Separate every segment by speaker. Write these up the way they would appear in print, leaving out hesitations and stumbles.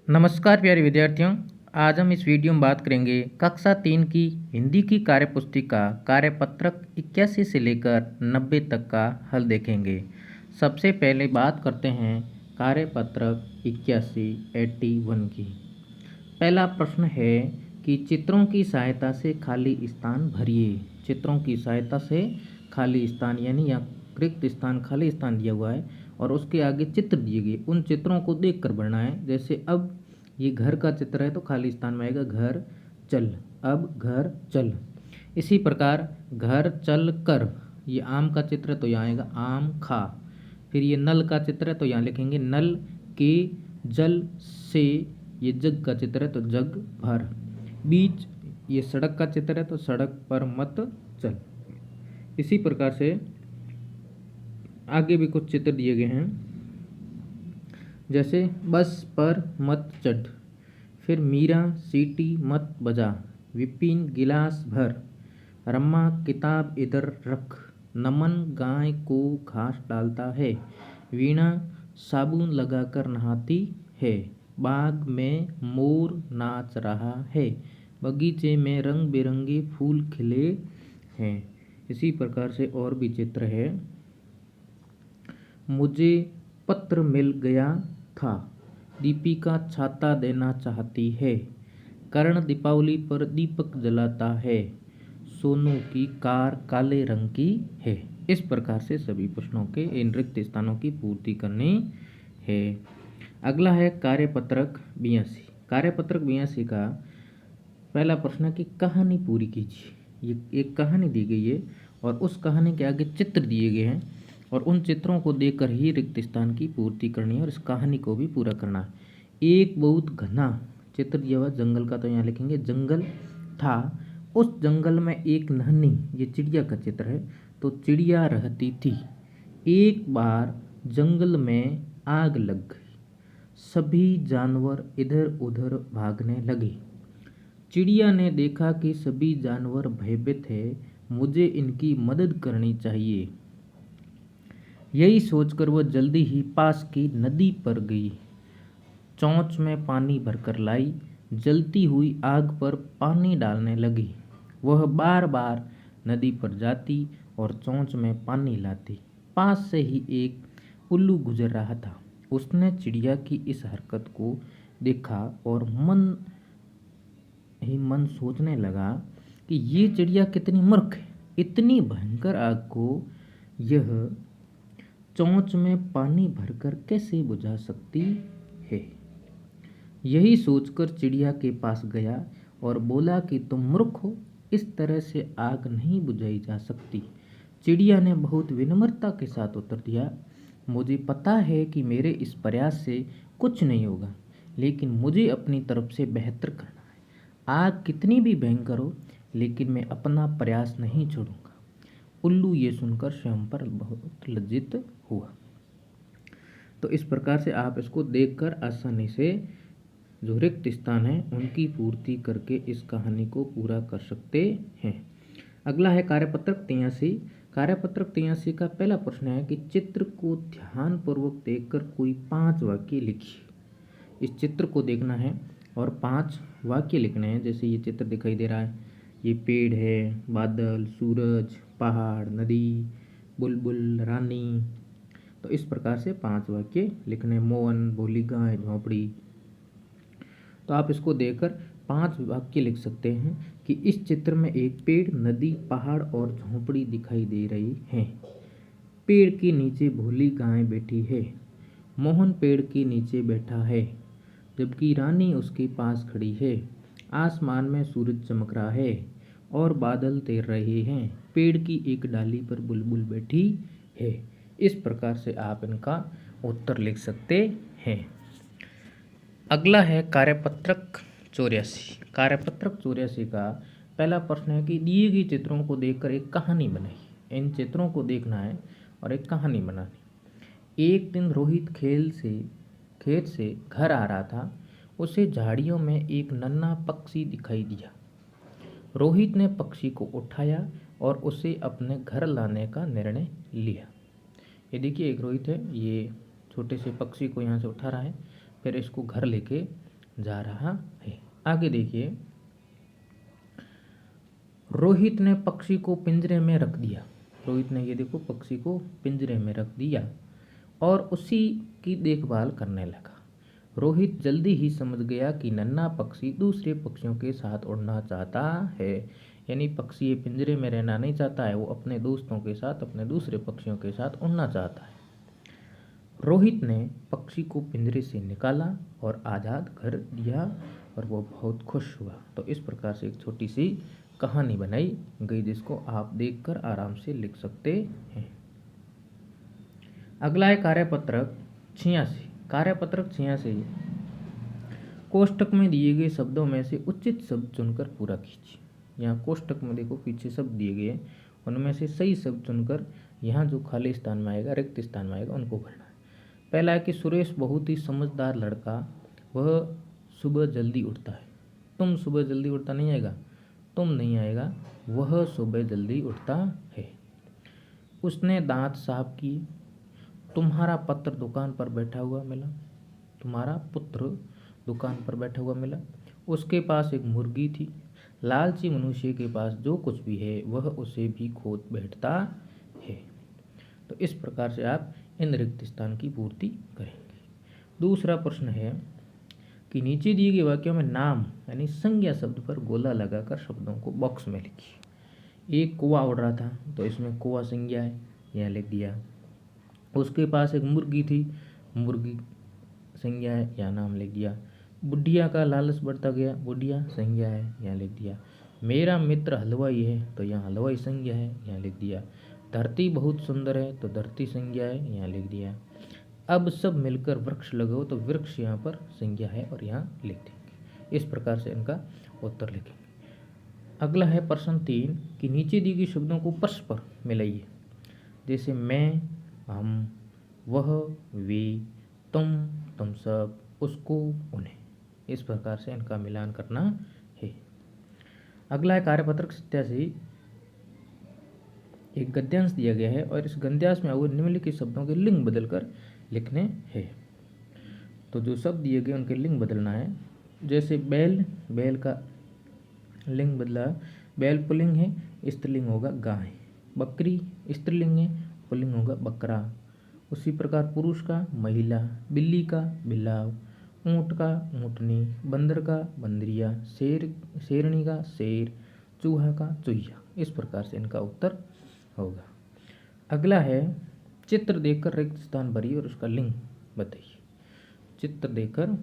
Speaker 1: नमस्कार प्यारे विद्यार्थियों। आज हम इस वीडियो में बात करेंगे कक्षा 3 की हिंदी की कार्यपुस्तिका कार्यपत्रक 81 से लेकर 90 तक का हल देखेंगे। सबसे पहले बात करते हैं कार्यपत्रक 81 की। पहला प्रश्न है कि चित्रों की सहायता से खाली स्थान भरिए। चित्रों की सहायता से खाली स्थान यानी यहाँ रिक्त स्थान खाली स्थान दिया हुआ है और उसके आगे चित्र दिए गए, उन चित्रों को देखकर भरना है। जैसे अब ये घर का चित्र है तो खाली स्थान में आएगा घर चल, अब घर चल। इसी प्रकार घर चल कर, ये आम का चित्र है तो यहाँ आएगा आम खा। फिर ये नल का चित्र है तो यहाँ लिखेंगे नल के जल से, ये जग का चित्र है तो जग भर। बीच ये सड़क का चित्र है तो सड़क पर मत चल। इसी प्रकार से आगे भी कुछ चित्र दिए गए हैं, जैसे बस पर मत चढ़, फिर मीरा सीटी मत बजा, विपिन गिलास भर, रम्मा किताब इधर रख, नमन गाय को घास डालता है, वीणा साबुन लगाकर नहाती है, बाग में मोर नाच रहा है, बगीचे में रंग बिरंगे फूल खिले हैं। इसी प्रकार से और भी चित्र है। मुझे पत्र मिल गया था, दीपिका छाता देना चाहती है, कर्ण दीपावली पर दीपक जलाता है, सोनू की कार काले रंग की है। इस प्रकार से सभी प्रश्नों के इन रिक्त स्थानों की पूर्ति करनी है। अगला है कार्यपत्रक 82। कार्यपत्रक 82 का पहला प्रश्न है कि कहानी पूरी कीजिए। ये एक कहानी दी गई है और उस कहानी के आगे चित्र दिए गए हैं और उन चित्रों को देखकर ही रिक्त स्थान की पूर्ति करनी है और इस कहानी को भी पूरा करना है। एक बहुत घना चित्र दिया हुआ जंगल का, तो यहाँ लिखेंगे जंगल था, उस जंगल में एक नन्ही, ये चिड़िया का चित्र है, तो चिड़िया रहती थी। एक बार जंगल में आग लग गई, सभी जानवर इधर उधर भागने लगे। चिड़िया ने देखा कि सभी जानवर भयभीत है, मुझे इनकी मदद करनी चाहिए। यही सोचकर वह जल्दी ही पास की नदी पर गई, चोंच में पानी भरकर लाई, जलती हुई आग पर पानी डालने लगी। वह बार बार नदी पर जाती और चोंच में पानी लाती। पास से ही एक उल्लू गुजर रहा था। उसने चिड़िया की इस हरकत को देखा और मन ही मन सोचने लगा कि ये चिड़िया कितनी मूर्ख है, इतनी भयंकर आग को यह चोंच में पानी भरकर कैसे बुझा सकती है। यही सोचकर चिड़िया के पास गया और बोला कि तुम मूर्ख हो, इस तरह से आग नहीं बुझाई जा सकती। चिड़िया ने बहुत विनम्रता के साथ उत्तर दिया, मुझे पता है कि मेरे इस प्रयास से कुछ नहीं होगा, लेकिन मुझे अपनी तरफ से बेहतर करना है। आग कितनी भी भयंकर हो, लेकिन मैं अपना प्रयास नहीं छोड़ूंगा। उल्लू ये सुनकर स्वयं पर बहुत लज्जित हुआ। तो इस प्रकार से आप इसको देखकर आसानी से जो रिक्त स्थान है उनकी पूर्ति करके इस कहानी को पूरा कर सकते हैं। अगला है कार्यपत्रक 83। कार्यपत्रक 83 का पहला प्रश्न है कि चित्र को ध्यानपूर्वक देखकर कोई 5 वाक्य लिखिए। इस चित्र को देखना है और 5 वाक्य लिखने हैं। जैसे ये चित्र दिखाई दे रहा है, ये पेड़ है, बादल, सूरज, पहाड़, नदी, बुलबुल, रानी। तो इस प्रकार से 5 वाक्य लिखने, मोहन, भोली गाय, झोंपड़ी। तो आप इसको देखकर 5 वाक्य लिख सकते हैं कि इस चित्र में एक पेड़, नदी, पहाड़ और झोंपड़ी दिखाई दे रही हैं। पेड़ के नीचे भोली गाय बैठी है, मोहन पेड़ के नीचे बैठा है, जबकि रानी उसके पास खड़ी है। आसमान में सूरज चमक रहा है और बादल तैर रहे हैं। पेड़ की एक डाली पर बुलबुल बैठी है। इस प्रकार से आप इनका उत्तर लिख सकते हैं। अगला है कार्यपत्रक 84। कार्यपत्रक 84 का पहला प्रश्न है कि दिए गए चित्रों को देखकर एक कहानी बनाइए। इन चित्रों को देखना है और एक कहानी बनानी। एक दिन रोहित खेत से घर आ रहा था। उसे झाड़ियों में एक नन्हा पक्षी दिखाई दिया। रोहित ने पक्षी को उठाया और उसे अपने घर लाने का निर्णय लिया। ये देखिए, एक रोहित है, ये छोटे से पक्षी को यहाँ से उठा रहा है, फिर इसको घर लेके जा रहा है। आगे देखिए, रोहित ने पक्षी को पिंजरे में रख दिया। रोहित ने ये देखो पक्षी को पिंजरे में रख दिया और उसी की देखभाल करने लगा। रोहित जल्दी ही समझ गया कि नन्हा पक्षी दूसरे पक्षियों के साथ उड़ना चाहता है। यानी पक्षी ये पिंजरे में रहना नहीं चाहता है, वो अपने दोस्तों के साथ, अपने दूसरे पक्षियों के साथ उड़ना चाहता है। रोहित ने पक्षी को पिंजरे से निकाला और आज़ाद कर दिया और वो बहुत खुश हुआ। तो इस प्रकार से एक छोटी सी कहानी बनाई गई जिसको आप देखकर आराम से लिख सकते हैं। अगला है कार्यपत्रक 86। कार्यपत्रक 86 कोष्टक में दिए गए शब्दों में से उचित शब्द चुनकर पूरा कीजिए। यहाँ कोष्टक में देखो पीछे शब्द दिए गए हैं, उनमें से सही शब्द चुनकर यहाँ जो खाली स्थान में आएगा, रिक्त स्थान में आएगा, उनको भरना है। पहला है कि सुरेश बहुत ही समझदार लड़का, वह सुबह जल्दी उठता है। तुम सुबह जल्दी उठता नहीं आएगा, तुम नहीं आएगा, वह सुबह जल्दी उठता है। उसने दांत साफ किए। तुम्हारा पत्र दुकान पर बैठा हुआ मिला। तुम्हारा पुत्र दुकान पर बैठा हुआ मिला। उसके पास एक मुर्गी थी। लालची मनुष्य के पास जो कुछ भी है वह उसे भी खोद बैठता है। तो इस प्रकार से आप इन रिक्त स्थान की पूर्ति करेंगे। दूसरा प्रश्न है कि नीचे दिए गए वाक्यों में नाम यानी संज्ञा शब्द पर गोला लगाकर शब्दों को बॉक्स में लिखिए। एक कौवा उड़ रहा था तो इसमें कौवा संज्ञा है, यह लिख दिया। उसके पास एक मुर्गी थी, मुर्गी संज्ञा है, या नाम लिख दिया। बुढ़िया का लालच बढ़ता गया, बुढ़िया संज्ञा है, यहाँ लिख दिया। मेरा मित्र हलवाई है तो यहाँ हलवाई संज्ञा है, यहाँ लिख दिया। धरती बहुत सुंदर है तो धरती संज्ञा है, यहाँ लिख दिया। अब सब मिलकर वृक्ष लगाओ तो वृक्ष यहाँ पर संज्ञा है और यहाँ लिख देंगे। इस प्रकार से इनका उत्तर लिखेंगे। अगला है प्रश्न 3 कि नीचे दी गई शब्दों को परस्पर मिलाइए। जैसे मैं, हम, वह, वे, तुम सब, उसको, उन्हें। इस प्रकार से इनका मिलान करना है। अगला है कार्यपत्रक 87। एक गद्यांश दिया गया है और इस गद्यांश में हुए निम्नलिखित शब्दों के लिंग बदलकर लिखने हैं। तो जो शब्द दिए गए उनके लिंग बदलना है। जैसे बैल, बैल का लिंग बदला, बैल पुल्लिंग है, स्त्रीलिंग होगा गाय। बकरी स्त्रीलिंग है, पुल्लिंग होगा बकरा। उसी प्रकार पुरुष का महिला, बिल्ली का बिलाव, ऊँट का ऊँटनी, बंदर का बंदरिया, शेरनी का शेर, चूहा का चूहिया। इस प्रकार से इनका उत्तर होगा। अगला है चित्र देखकर रिक्त स्थान भरिए और उसका लिंग बताइए। चित्र देखकर,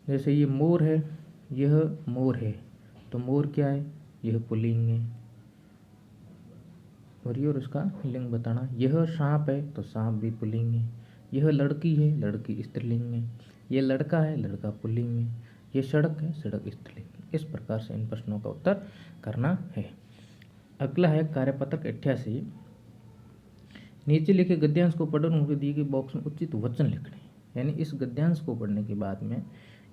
Speaker 1: जैसे ये मोर है, यह मोर है तो मोर क्या है, यह पुल्लिंग है भरिए और उसका लिंग बताना। यह सांप है तो सांप भी पुल्लिंग है। यह लड़की है, लड़की स्त्रीलिंग है। यह लड़का है, लड़का पुल्लिंग है। यह सड़क है, सड़क स्त्रीलिंग है। इस प्रकार से इन प्रश्नों का उत्तर करना है। अगला है कार्यपत्रक 88। नीचे लिखे गद्यांश को पढ़कर उनके दिए गए बॉक्स में उचित वचन लिखने। यानी इस गद्यांश को पढ़ने के बाद में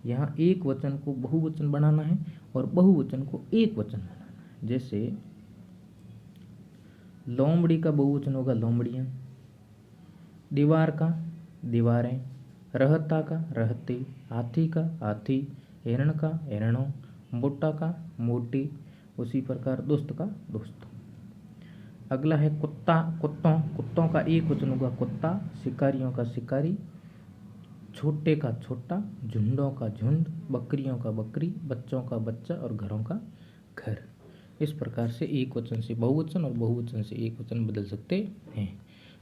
Speaker 1: यहाँ एक वचन को बहुवचन बनाना है और बहुवचन को एक वचन बनाना है। जैसे लोमड़ी का बहुवचन होगा लोमड़ियाँ, दीवार का दीवारें, रहता का रहते, हाथी का हाथी, हिरण का हिरणों, मोटा का मोटी। उसी प्रकार दुष्ट का दुष्ट। अगला है कुत्ता, कुत्तों का एक वचन होगा कुत्ता, शिकारियों का शिकारी, छोटे का छोटा, झुंडों का झुंड, बकरियों का बकरी, बच्चों का बच्चा और घरों का घर। इस प्रकार से एक वचन से बहुवचन और बहुवचन से एक वचन बदल सकते हैं।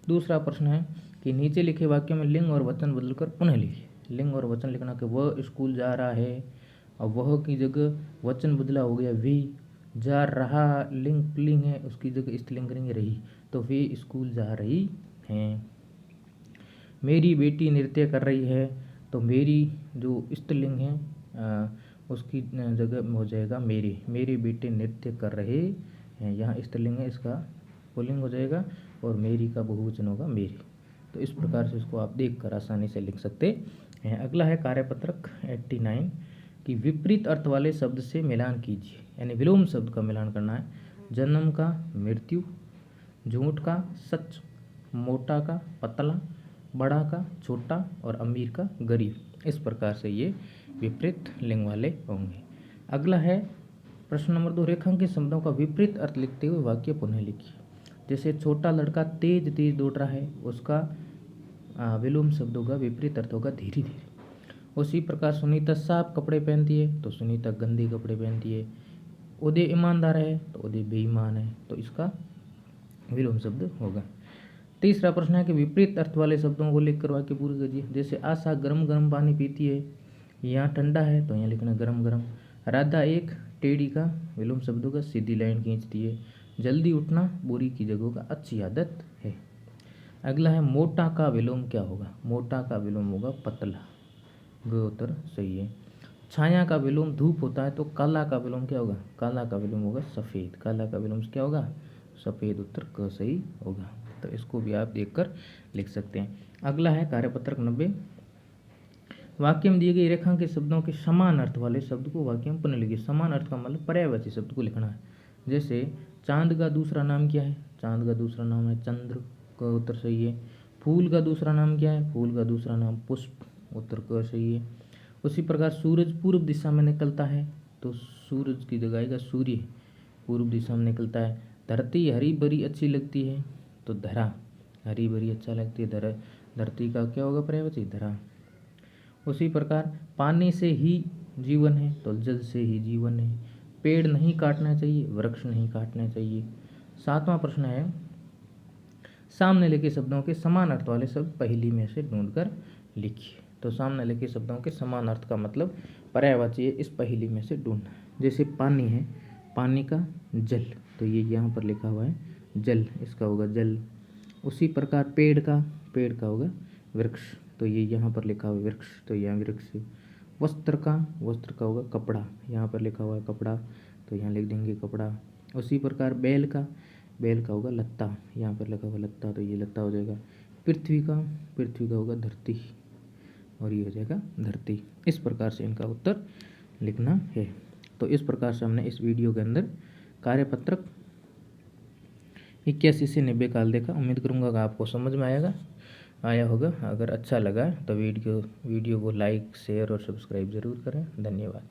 Speaker 1: दूसरा प्रश्न है कि नीचे लिखे वाक्यों में लिंग और वचन बदलकर पुनः लिखिए। लिंग और वचन लिखना कि वह स्कूल जा रहा है और वह की जगह वचन बदला हो गया वे। जा रहा लिंग पुल्लिंग है, उसकी जगह स्त्रीलिंग करेंगे रही, तो वे स्कूल जा रही हैं। मेरी बेटी नृत्य कर रही है तो मेरी जो स्त्रीलिंग है उसकी जगह हो जाएगा मेरे। मेरे बेटे नृत्य कर रहे हैं, यहाँ स्त्रीलिंग है, इसका पुल्लिंग हो जाएगा और मेरी का बहुवचन होगा मेरे। तो इस प्रकार से इसको आप देखकर आसानी से लिख सकते हैं। अगला है कार्यपत्रक 89 कि विपरीत अर्थ वाले शब्द से मिलान कीजिए। यानी विलोम शब्द का मिलान करना है। जन्म का मृत्यु, झूठ का सच, मोटा का पतला, बड़ा का छोटा और अमीर का गरीब। इस प्रकार से ये विपरीत लिंग वाले होंगे। अगला है प्रश्न नंबर 2, रेखांकित शब्दों का विपरीत अर्थ लिखते हुए वाक्य पुनः लिखिए। जैसे छोटा लड़का तेज तेज दौड़ रहा है, उसका विलोम शब्द होगा, विपरीत अर्थ होगा धीरे धीरे। उसी प्रकार सुनीता साफ कपड़े पहनती है तो सुनीता गंदे कपड़े पहनती है। उदय ईमानदार है तो उदय बेईमान है, तो इसका विलोम शब्द होगा। तीसरा प्रश्न है कि विपरीत अर्थ वाले शब्दों को लिखकर वाक्य पूरे कीजिए। जैसे आशा गर्म गर्म पानी पीती है, यहाँ ठंडा है तो यहाँ लिखना गर्म गर्म। राधा एक टेढ़ी का विलोम शब्द होगा सीधी लाइन खींचती है। जल्दी उठना बुरी की जगहों का अच्छी आदत है। अगला है मोटा का विलोम क्या होगा? मोटा का विलोम होगा पतला। ग उत्तर सही है। छाया का विलोम धूप होता है तो काला का विलोम क्या होगा? काला का विलोम होगा सफ़ेद। काला का विलोम क्या होगा? सफ़ेद। उत्तर क सही होगा। तो इसको भी आप देखकर लिख सकते हैं। अगला है कार्यपत्रक 90। वाक्य में दिए गए रेखांकित शब्दों के समान अर्थ वाले शब्द को वाक्य में पुनः लिखिए। समान अर्थ का मतलब पर्यायवाची शब्द को लिखना है। जैसे चांद का दूसरा नाम क्या है? चांद का दूसरा नाम है चंद्र। का उत्तर सही है। फूल का दूसरा नाम क्या है? फूल का दूसरा नाम पुष्प। उत्तर क सही है। उसी प्रकार सूरज पूर्व दिशा में निकलता है तो सूरज की जगह आएगा सूर्य, पूर्व दिशा में निकलता है। धरती हरी भरी अच्छी लगती है तो धरा, हरी भरी अच्छा लगती है। धरती का क्या होगा पर्यायवाची? धरा। उसी प्रकार पानी से ही जीवन है तो जल से ही जीवन है। पेड़ नहीं काटना चाहिए, वृक्ष नहीं काटना चाहिए। 7वां प्रश्न है सामने लिखे शब्दों के समान अर्थ वाले शब्द पहेली में से ढूंढकर लिखिए। तो सामने लिखे शब्दों के समान अर्थ का मतलब पर्यायवाची है, इस पहेली में से ढूंढना। जैसे पानी है, पानी का जल, तो ये यहाँ पर लिखा हुआ है जल, इसका होगा जल। उसी प्रकार पेड़ का होगा वृक्ष, तो ये यहाँ पर लिखा हुआ है वृक्ष, तो यहाँ वृक्ष। वस्त्र का होगा कपड़ा, यहाँ पर लिखा हुआ है कपड़ा, तो यहाँ लिख देंगे कपड़ा। उसी प्रकार बैल का होगा लत्ता, यहाँ पर लिखा हुआ लत्ता, तो ये लत्ता हो जाएगा। पृथ्वी का होगा धरती, और ये हो जाएगा धरती। इस प्रकार से इनका उत्तर लिखना है। तो इस प्रकार से हमने इस वीडियो के अंदर कार्यपत्रक 81 से 90 काल देखा। उम्मीद करूँगा कि आपको समझ में आया होगा। अगर अच्छा लगा तो वीडियो को लाइक, शेयर और सब्सक्राइब ज़रूर करें। धन्यवाद।